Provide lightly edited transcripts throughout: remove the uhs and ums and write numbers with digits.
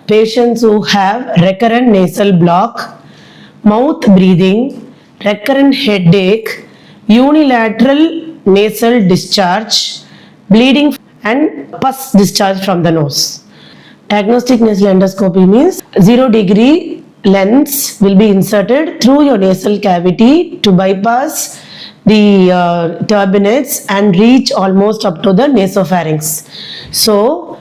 patients who have recurrent nasal block, mouth breathing, recurrent headache, unilateral nasal discharge, bleeding and pus discharge from the nose. Diagnostic nasal endoscopy means 0-degree lens will be inserted through your nasal cavity to bypass the turbinates and reach almost up to the nasopharynx. So,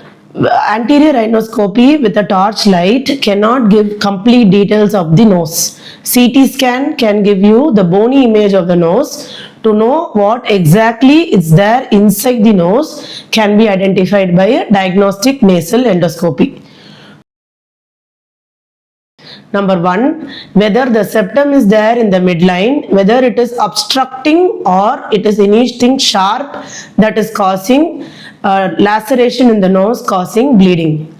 anterior rhinoscopy with a torch light cannot give complete details of the nose. CT scan can give you the bony image of the nose. To know what exactly is there inside the nose can be identified by a diagnostic nasal endoscopy. Number 1, whether the septum is there in the midline, whether it is obstructing or it is anything sharp that is causing laceration in the nose, causing bleeding.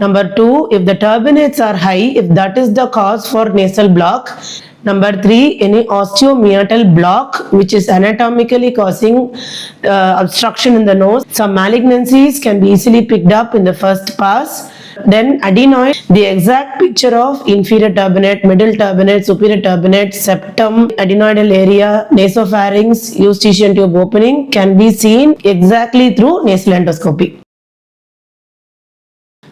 Number 2, if the turbinates are high, if that is the cause for nasal block. Number 3, any osteomeatal block which is anatomically causing obstruction in the nose. Some malignancies can be easily picked up in the first pass. Then adenoid, the exact picture of inferior turbinate, middle turbinate, superior turbinate, septum, adenoidal area, nasopharynx, eustachian tube opening can be seen exactly through nasal endoscopy.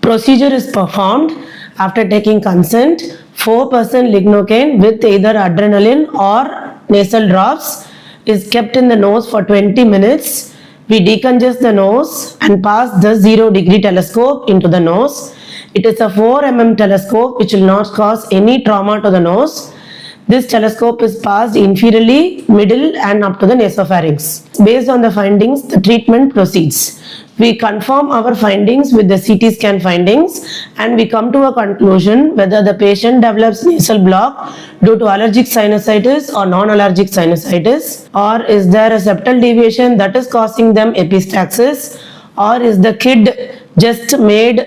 Procedure is performed after taking consent. 4% lignocaine with either adrenaline or nasal drops is kept in the nose for 20 minutes. We decongest the nose and pass the 0-degree telescope into the nose. It is a 4 mm telescope which will not cause any trauma to the nose. This telescope is passed inferiorly, middle and up to the nasopharynx. Based on the findings, the treatment proceeds. We confirm our findings with the CT scan findings and we come to a conclusion whether the patient develops nasal block due to allergic sinusitis or non-allergic sinusitis, or is there a septal deviation that is causing them epistaxis, or is the kid just made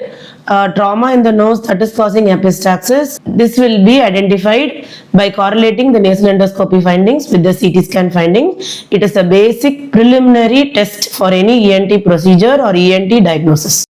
trauma in the nose that is causing epistaxis. This will be identified by correlating the nasal endoscopy findings with the CT scan finding. It is a basic preliminary test for any ENT procedure or ENT diagnosis.